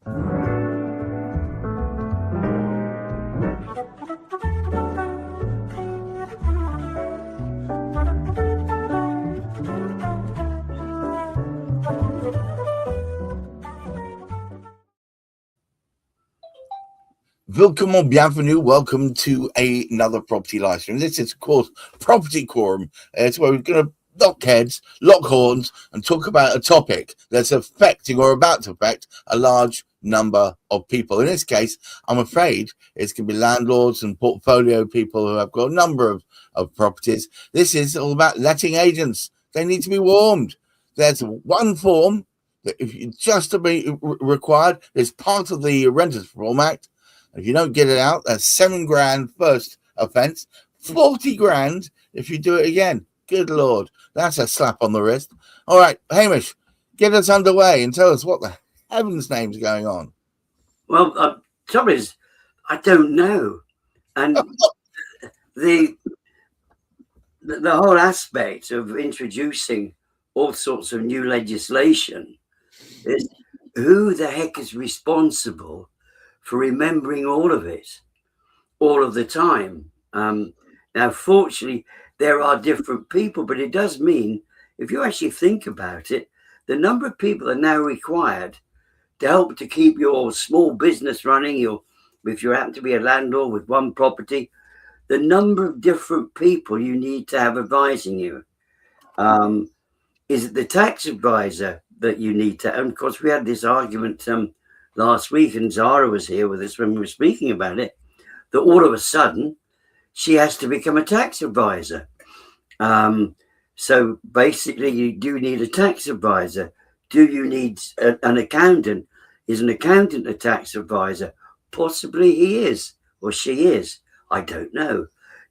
Welcome to another property live stream. This is, of course, Property Quorum. It's where we're going to lock heads, lock horns, and talk about a topic that's affecting or about to affect a large number of people. In this case, I'm afraid it's going to be landlords and portfolio people who have got a number of properties. This is all about letting agents. They need to be warmed. There's one form that if you just to be required, it's part of the Renters Reform Act. If you don't get it out, that's $7,000 first offence, 40 grand if you do it again. Good Lord, that's a slap on the wrist. All right, Hamish, get us underway and tell us what the heaven's name's going on. Well, trouble is, I don't know, and the whole aspect of introducing all sorts of new legislation is who the heck is responsible for remembering all of it, all of the time. Now, fortunately, there are different people, but it does mean, if you actually think about it, the number of people are now required to help to keep your small business running, if you happen to be a landlord with one property, the number of different people you need to have advising you. Is it the tax advisor that you need to? And of course, we had this argument last week, and Zara was here with us when we were speaking about it, that all of a sudden she has to become a tax advisor. So basically you do need a tax advisor. Do you need an accountant? Is an accountant a tax advisor? Possibly he is, or she is. I don't know.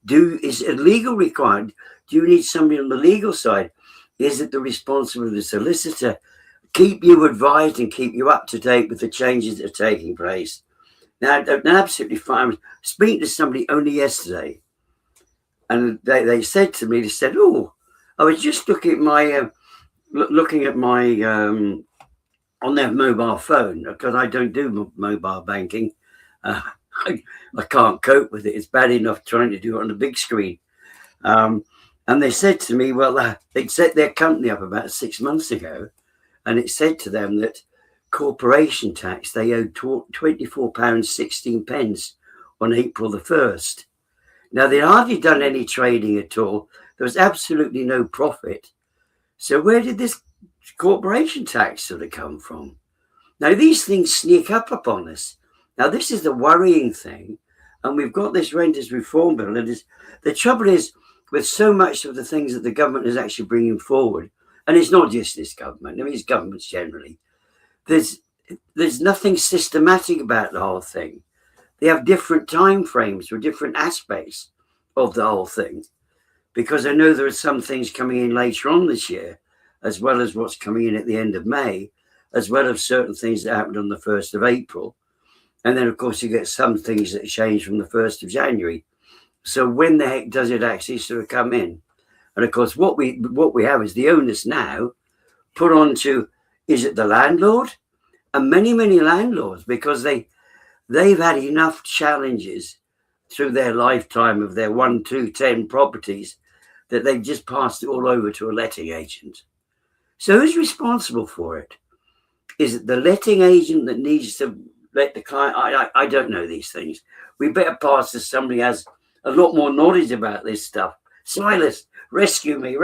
Is it legal required? Do you need somebody on the legal side? Is it the responsibility of the solicitor? Keep you advised and keep you up to date with the changes that are taking place. Now, absolutely fine. I was speaking to somebody only yesterday, and they said to me, oh, I was just looking at my on their mobile phone, because I don't do mobile banking. I can't cope with it. It's bad enough trying to do it on the big screen. And they said to me, well, they set their company up about 6 months ago. And it said to them that corporation tax, they owed £24.16 on April the 1st. Now, they'd hardly done any trading at all. There was absolutely no profit. So where did this corporation tax sort of come from? Now, these things sneak up upon us. Now, this is the worrying thing. And we've got this Renters Reform Bill. And the trouble is, with so much of the things that the government is actually bringing forward, and it's not just this government, I mean, it's governments generally, there's nothing systematic about the whole thing. They have different time frames for different aspects of the whole thing, because I know there are some things coming in later on this year, as well as what's coming in at the end of May, as well as certain things that happened on the 1st of April. And then, of course, you get some things that change from the 1st of January. So when the heck does it actually sort of come in? And of course, what we have is the onus now put onto, is it the landlord? And many, many landlords, because they've had enough challenges through their lifetime of their 1, 2, 10 properties that they've just passed it all over to a letting agent. So who's responsible for it? Is it the letting agent that needs to let the client? I don't know these things. We better pass to somebody who has a lot more knowledge about this stuff. Silas, rescue me.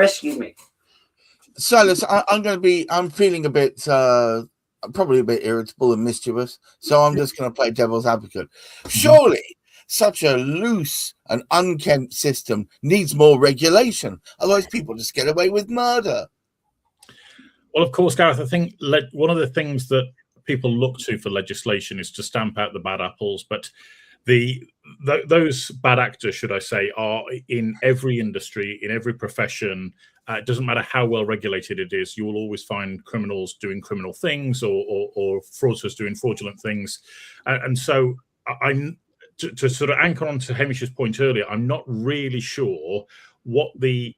Silas, I'm feeling a bit, probably a bit irritable and mischievous. So I'm just going to play devil's advocate. Surely such a loose and unkempt system needs more regulation. Otherwise people just get away with murder. Well, of course, Gareth, I think one of the things that people look to for legislation is to stamp out the bad apples. But those bad actors, should I say, are in every industry, in every profession. It doesn't matter how well regulated it is. You will always find criminals doing criminal things or fraudsters doing fraudulent things. And so I'm to sort of anchor on to Hamish's point earlier. I'm not really sure what the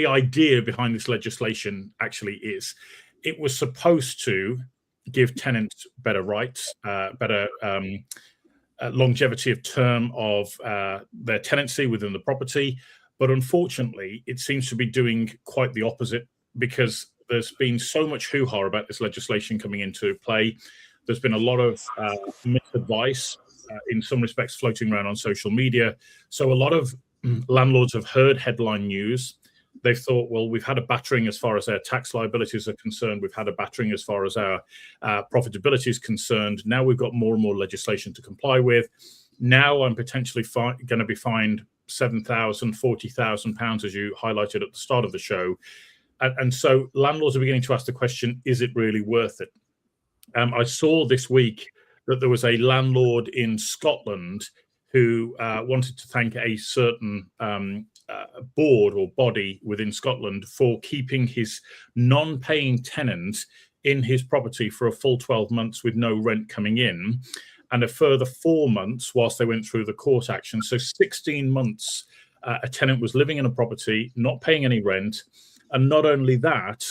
idea behind this legislation actually is. It was supposed to give tenants better rights, better longevity of term of their tenancy within the property. But unfortunately, it seems to be doing quite the opposite, because there's been so much hoo-ha about this legislation coming into play. There's been a lot of misadvice in some respects floating around on social media. So a lot of landlords have heard headline news. They've thought, well, we've had a battering as far as our tax liabilities are concerned. We've had a battering as far as our profitability is concerned. Now we've got more and more legislation to comply with. Now I'm potentially going to be fined £7,000, £40,000, as you highlighted at the start of the show. And so landlords are beginning to ask the question, is it really worth it? I saw this week that there was a landlord in Scotland who wanted to thank a certain board or body within Scotland for keeping his non-paying tenant in his property for a full 12 months with no rent coming in, and a further 4 months whilst they went through the court action. So 16 months a tenant was living in a property, not paying any rent. And not only that,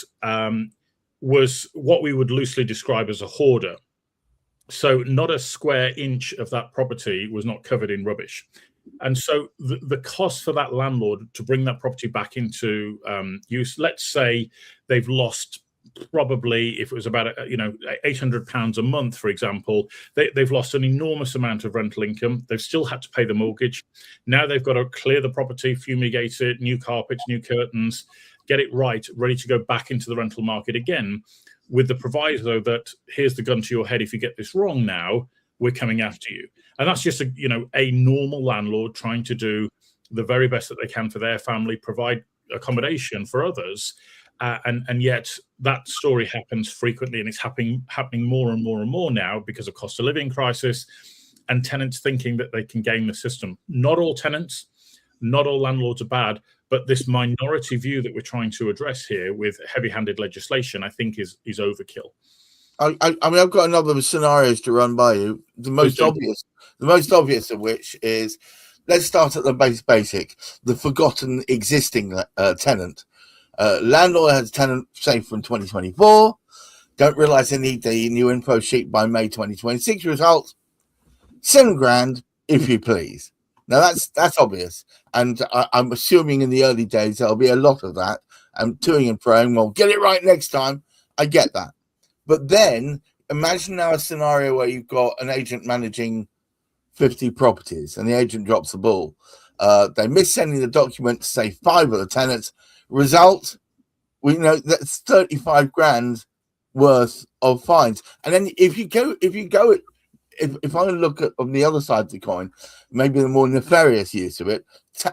was what we would loosely describe as a hoarder. So not a square inch of that property was not covered in rubbish. And so the cost for that landlord to bring that property back into use, let's say they've lost probably, if it was about £800 a month, for example, they've lost an enormous amount of rental income. They've still had to pay the mortgage. Now they've got to clear the property, fumigate it, new carpets, new curtains, get it right, ready to go back into the rental market again, with the proviso that here's the gun to your head. If you get this wrong now, we're coming after you. And that's just a normal landlord trying to do the very best that they can for their family, provide accommodation for others. And yet that story happens frequently, and it's happening more and more and more now because of cost of living crisis and tenants thinking that they can game the system. Not all tenants, not all landlords are bad, but this minority view that we're trying to address here with heavy-handed legislation, I think, is overkill. I mean, I've got a number of scenarios to run by you. The most obvious of which is, let's start at the basic, the forgotten existing tenant. Landlord has tenant, say, from 2024. Don't realise they need the new info sheet by May 2026. Results, £7,000, if you please. Now that's obvious, and I'm assuming in the early days there'll be a lot of that. And toing and froing, well, get it right next time. I get that, but then imagine now a scenario where you've got an agent managing 50 properties, and the agent drops the ball. They miss sending the document to say 5 of the tenants. Result, we know that's £35,000 worth of fines. And then if I look at on the other side of the coin, maybe the more nefarious use of it,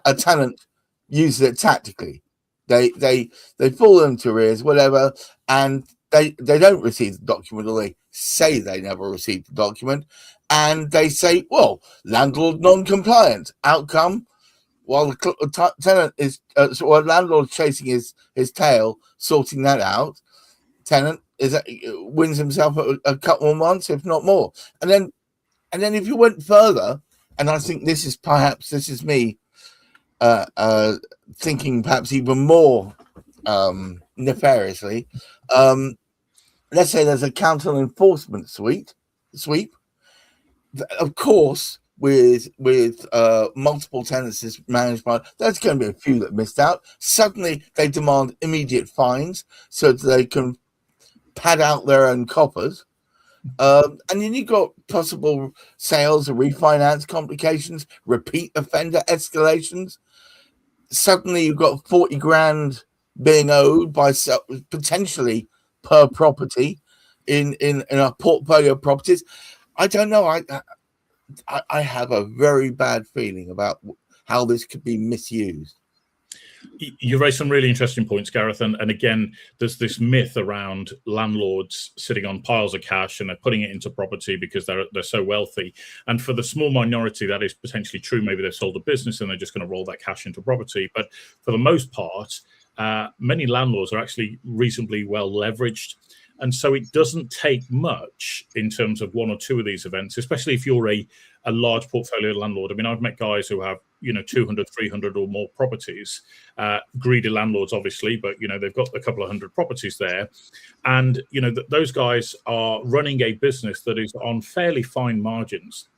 a tenant uses it tactically. They fall into arrears, whatever, and they don't receive the document, or they say they never received the document, and they say, well, landlord non-compliant. Outcome, while the tenant is, landlord chasing his tail, sorting that out, tenant wins himself a couple more months, if not more. And then if you went further, and I think this is me thinking perhaps even more nefariously. Let's say there's a counter enforcement sweep. Of course, with multiple tenancies managed by, there's going to be a few that missed out. Suddenly, they demand immediate fines so that they can pad out their own coffers. And then you've got possible sales or refinance complications, repeat offender escalations. Suddenly you've got £40,000 being owed by potentially per property in a portfolio of properties. I don't know. I have a very bad feeling about how this could be misused. You raised some really interesting points, Gareth. And again, there's this myth around landlords sitting on piles of cash and they're putting it into property because they're so wealthy. And for the small minority, that is potentially true. Maybe they've sold a business and they're just going to roll that cash into property. But for the most part, many landlords are actually reasonably well leveraged. And so it doesn't take much in terms of one or two of these events, especially if you're a large portfolio landlord. I mean, I've met guys who have, 200, 300 or more properties, greedy landlords, obviously, but, they've got a couple of hundred properties there. And, those guys are running a business that is on fairly fine margins.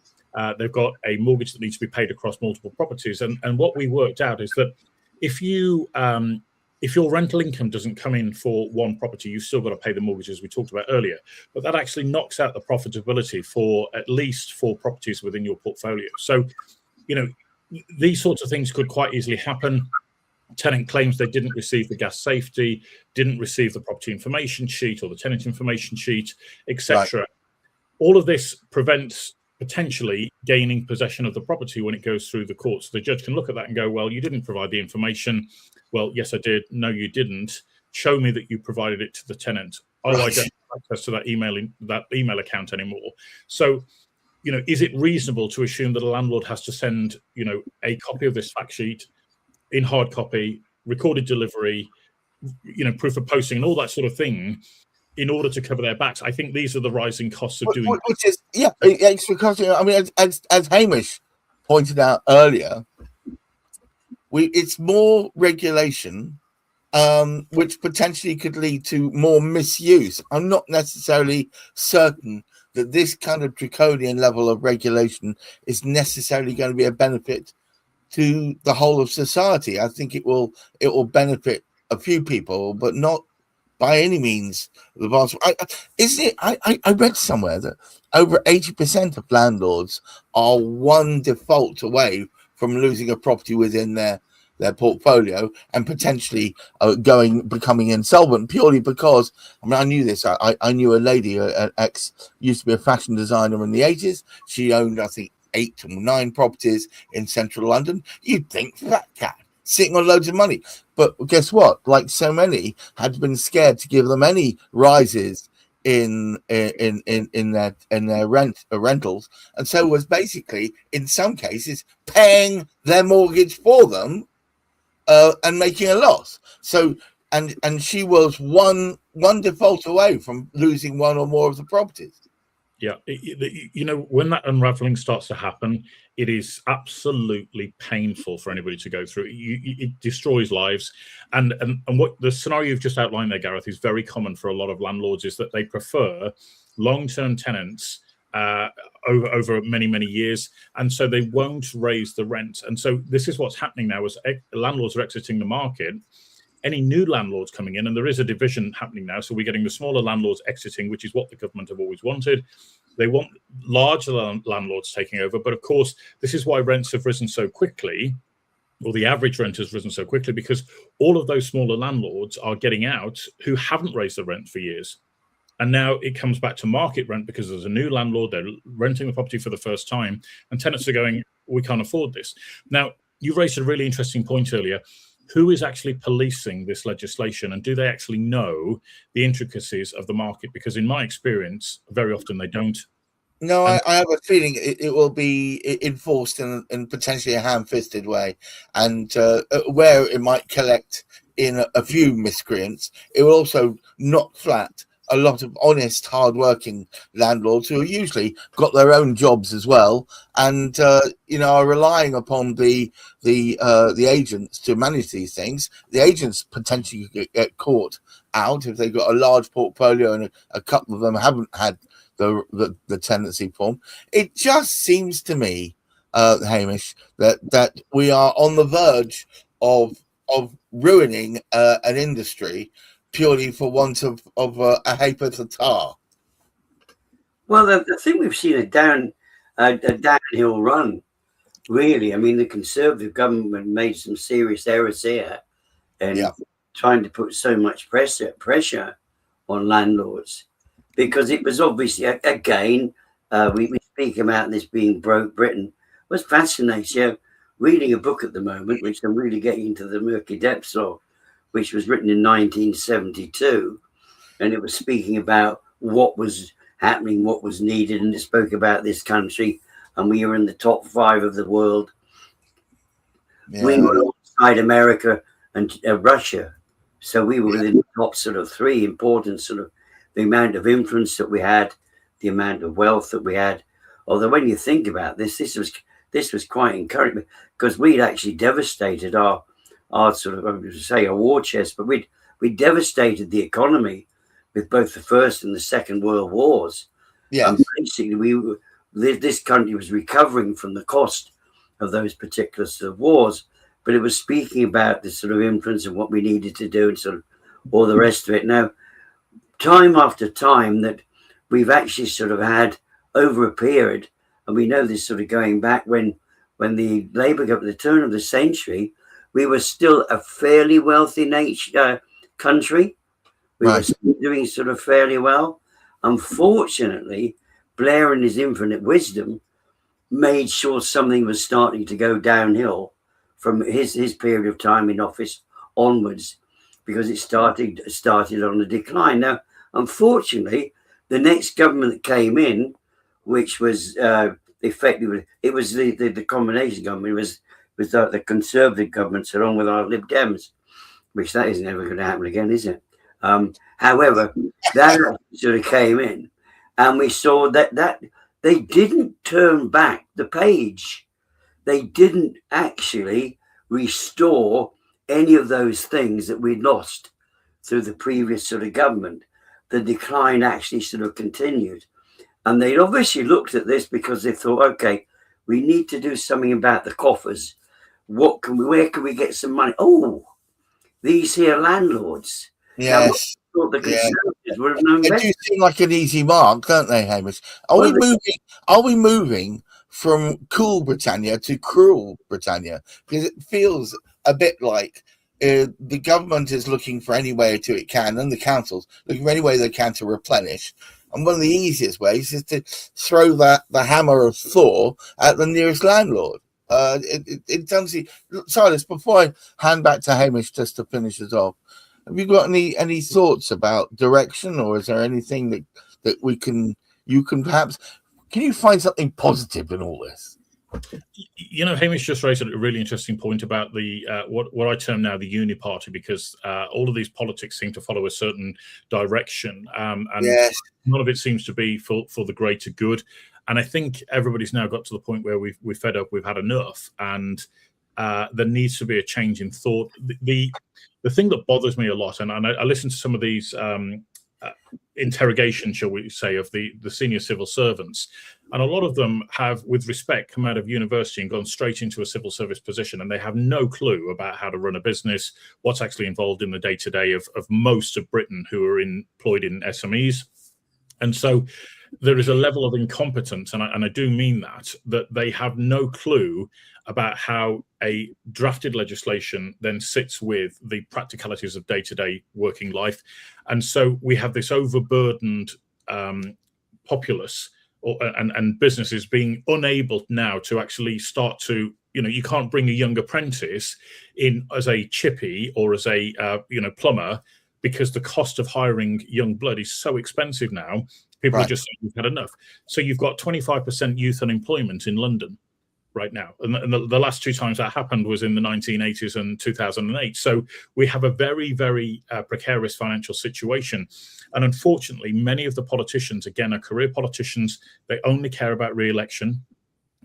They've got a mortgage that needs to be paid across multiple properties. And what we worked out is that if your rental income doesn't come in for one property, you've still got to pay the mortgage, as we talked about earlier. But that actually knocks out the profitability for at least 4 properties within your portfolio. So, these sorts of things could quite easily happen. Tenant claims they didn't receive the gas safety, didn't receive the property information sheet or the tenant information sheet, etc. Right. All of this prevents potentially gaining possession of the property when it goes through the courts. So the judge can look at that and go, well, you didn't provide the information. Well, yes, I did. No, you didn't. Show me that you provided it to the tenant. Oh, right. I don't have access to that email account anymore. So, is it reasonable to assume that a landlord has to send, a copy of this fact sheet in hard copy, recorded delivery, proof of posting and all that sort of thing in order to cover their backs? I think these are the rising costs of doing which is, it's because, I mean, as Hamish pointed out earlier, it's more regulation, which potentially could lead to more misuse. I'm not necessarily certain that this kind of draconian level of regulation is necessarily going to be a benefit to the whole of society. I think it will benefit a few people, but not by any means the vast. I read somewhere that over 80% of landlords are one default away from losing a property within their portfolio and potentially becoming insolvent, purely because, I mean, I knew this. I knew a lady, an ex, used to be a fashion designer in the 80s. She owned, I think, 8 or 9 properties in central London. You'd think, fat cat, sitting on loads of money. But guess what? Like so many, had been scared to give them any rises in their rentals, and so was basically, in some cases, paying their mortgage for them and making a loss. So, and she was one default away from losing one or more of the properties. Yeah, when that unraveling starts to happen, it is absolutely painful for anybody to go through. It destroys lives, and what the scenario you've just outlined there, Gareth, is very common for a lot of landlords. Is that they prefer long-term tenants over many years, and so they won't raise the rent. And so this is what's happening now as landlords are exiting the market. Any new landlords coming in, and there is a division happening now, so we're getting the smaller landlords exiting, which is what the government have always wanted. They want larger landlords taking over, but of course this is why rents have risen so quickly, or the average rent has risen so quickly, because all of those smaller landlords are getting out who haven't raised the rent for years. And now it comes back to market rent because there's a new landlord, they're renting the property for the first time, and tenants are going, we can't afford this. Now, you raised a really interesting point earlier. Who is actually policing this legislation, and do they actually know the intricacies of the market? Because in my experience, very often they don't. No, I have a feeling it will be enforced in potentially a ham-fisted way, and where it might collect in a few miscreants, it will also knock flat a lot of honest, hard-working landlords who are usually got their own jobs as well, and are relying upon the agents to manage these things. The agents potentially get caught out if they've got a large portfolio and a couple of them haven't had the tenancy form. It just seems to me, Hamish, that we are on the verge of ruining an industry purely for want of a paper to tar. Well, the thing we've seen a downhill run, really. I mean, the Conservative government made some serious errors here, and trying to put so much pressure on landlords, because it was obviously, again, we speak about this being broke Britain. Was fascinating. Reading a book at the moment, which I'm really getting into the murky depths of, which was written in 1972, and it was speaking about what was happening, what was needed, and it spoke about this country, and we were in the top 5 of the world. Yeah. We were alongside America and Russia, so we were within the top sort of 3 important sort of the amount of influence that we had, the amount of wealth that we had. Although when you think about this was quite encouraging, because we'd actually devastated our sort of, I would say, a war chest, but we devastated the economy with both the First and the Second World Wars. Yes. And basically, this country was recovering from the cost of those particular sort of wars, but it was speaking about the sort of influence of what we needed to do and sort of all the rest of it. Now, time after time that we've actually sort of had over a period, and we know this sort of going back when the Labour government, the turn of the century, we were still a fairly wealthy country. We were still doing sort of fairly well. Unfortunately, Blair in his infinite wisdom made sure something was starting to go downhill from his period of time in office onwards, because it started on a decline. Now, unfortunately, the next government that came in, which was effectively, it was the combination government, was the Conservative governments along with our Lib Dems, which that isn't ever going to happen again, is it? However, that sort of came in, and we saw that they didn't turn back the page. They didn't actually restore any of those things that we'd lost through the previous sort of government. The decline actually sort of continued. And they obviously looked at this because they thought, okay, we need to do something about the coffers. Where can we get some money? Oh, these here landlords. Yes. Now, the Conservatives would have known they better. do seem like an easy mark, don't they, Hamish? Are we moving from cool Britannia to cruel Britannia? Because it feels a bit like the government is looking for any way it can, and the councils looking for any way they can to replenish. And one of the easiest ways is to throw the hammer of Thor at the nearest landlord. It doesn't see. Silas, before I hand back to Hamish just to finish us off, have you got any thoughts about direction, or is there anything that you can perhaps, can you find something positive in all this? You know, Hamish just raised a really interesting point about the what I term now the uni party, because all of these politics seem to follow a certain direction, and yes. none of it seems to be for the greater good. And I think everybody's now got to the point where we've fed up, we've had enough, and there needs to be a change in thought. The thing that bothers me a lot, and I listen to some of these interrogation, shall we say, of the senior civil servants, and a lot of them have, with respect, come out of university and gone straight into a civil service position, and they have no clue about how to run a business, what's actually involved in the day-to-day of most of Britain who are employed in SMEs. And so there is a level of incompetence, and I do mean that they have no clue about how a drafted legislation then sits with the practicalities of day-to-day working life. And so we have this overburdened populace and businesses being unable now to actually start to, you can't bring a young apprentice in as a chippy or as a plumber, because the cost of hiring young blood is so expensive now. People are just saying we've had enough. So you've got 25% youth unemployment in London right now. And the last two times that happened was in the 1980s and 2008. So we have a very, very precarious financial situation. And unfortunately, many of the politicians, again, are career politicians. They only care about re-election.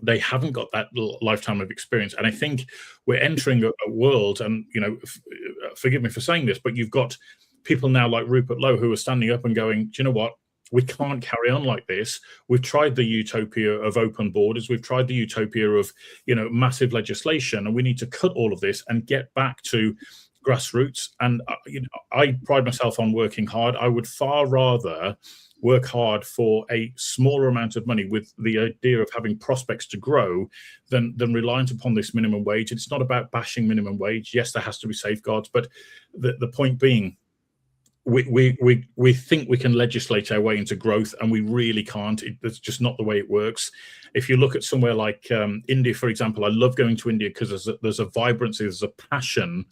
They haven't got that lifetime of experience. And I think we're entering a world, and, forgive me for saying this, but you've got people now like Rupert Lowe who are standing up and going, do you know what? We can't carry on like this. We've tried the utopia of open borders. We've tried the utopia of, massive legislation, and we need to cut all of this and get back to grassroots. And, I pride myself on working hard. I would far rather work hard for a smaller amount of money with the idea of having prospects to grow than reliant upon this minimum wage. It's not about bashing minimum wage. Yes, there has to be safeguards, but the point being, we think we can legislate our way into growth, and we really can't. That's just not the way it works. If you look at somewhere like India, for example, I love going to India because there's a vibrancy, there's a passion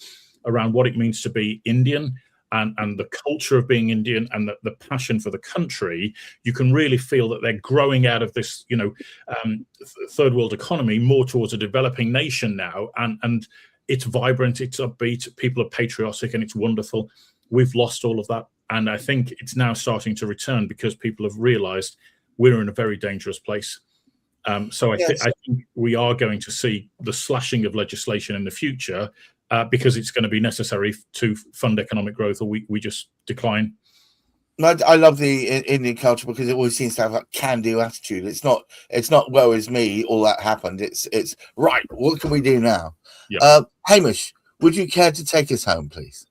around what it means to be Indian, and the culture of being Indian, and the passion for the country. You can really feel that they're growing out of this, third world economy more towards a developing nation now, and it's vibrant, it's upbeat, people are patriotic, and it's wonderful. We've lost all of that. And I think it's now starting to return because people have realised we're in a very dangerous place. So I think we are going to see the slashing of legislation in the future because it's going to be necessary to fund economic growth, or we just decline. I love the Indian culture because it always seems to have a can-do attitude. It's not woe is me, all that happened. It's right. What can we do now? Yeah. Hamish, would you care to take us home, please?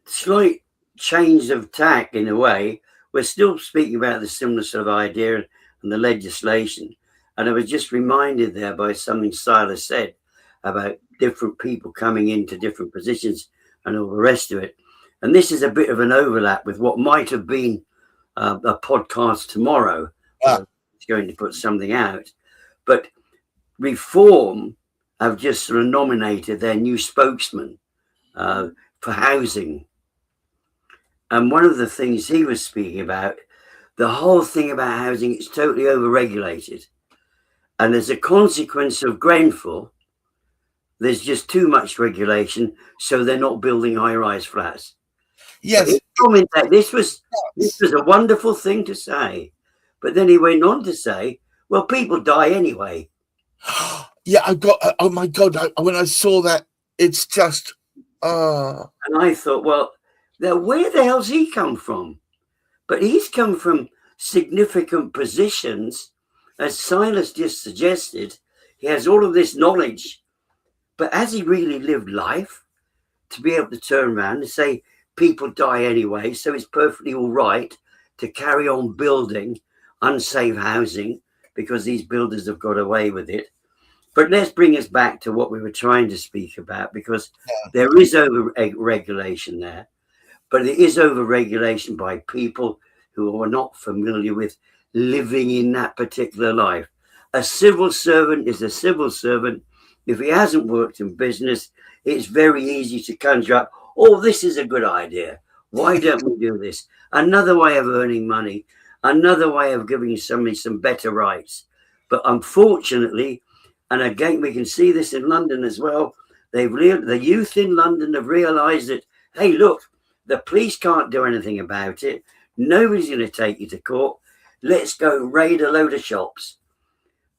Slight change of tack in a way. We're still speaking about the similar sort of idea and the legislation. And I was just reminded there by something Silas said about different people coming into different positions and all the rest of it. And this is a bit of an overlap with what might have been a podcast tomorrow. It's going to put something out. But Reform have just sort of nominated their new spokesman for housing. And one of the things he was speaking about, the whole thing about housing is totally overregulated. And as a consequence of Grenfell, there's just too much regulation, so they're not building high-rise flats. Yes. So this was a wonderful thing to say. But then he went on to say, well, people die anyway. Yeah, oh my God, when I saw that, it's just... And I thought, well, where the hell's he come from? But he's come from significant positions. As Silas just suggested, he has all of this knowledge, but has he really lived life to be able to turn around and say people die anyway, so it's perfectly all right to carry on building unsafe housing because these builders have got away with it? But let's bring us back to what we were trying to speak about, because there is over-regulation there, but it is over-regulation by people who are not familiar with living in that particular life. A civil servant is a civil servant. If he hasn't worked in business, it's very easy to conjure up, oh, this is a good idea. Why don't we do this? Another way of earning money, another way of giving somebody some better rights. But unfortunately, and again, we can see this in London as well, the youth in London have realised that, hey, look, the police can't do anything about it. Nobody's going to take you to court. Let's go raid a load of shops.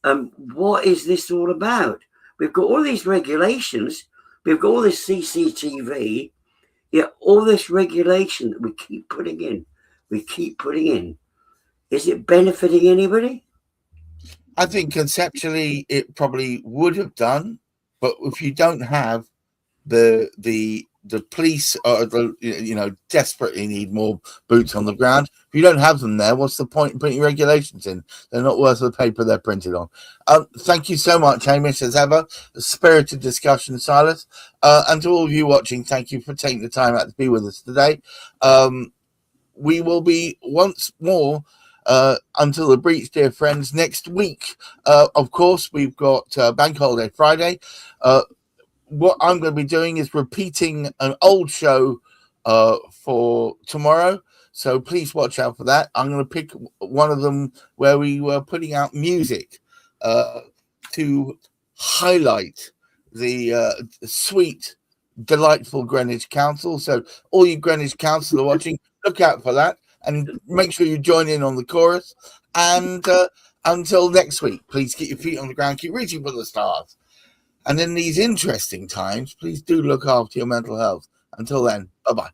What is this all about? We've got all these regulations. We've got all this CCTV. Yet all this regulation that we keep putting in. Is it benefiting anybody? I think conceptually it probably would have done, but if you don't have the police, desperately need more boots on the ground. If you don't have them there, what's the point in putting regulations in? They're not worth the paper they're printed on. Thank you so much, Hamish, as ever. A spirited discussion, Silas. And to all of you watching, thank you for taking the time out to be with us today. We will be once more until the breach, dear friends, next week. Of course, we've got Bank Holiday Friday. What I'm going to be doing is repeating an old show for tomorrow. So please watch out for that. I'm going to pick one of them where we were putting out music to highlight the sweet, delightful Greenwich Council. So all you Greenwich Council are watching, look out for that and make sure you join in on the chorus. And until next week, please keep your feet on the ground, keep reaching for the stars. And in these interesting times, please do look after your mental health. Until then, bye-bye.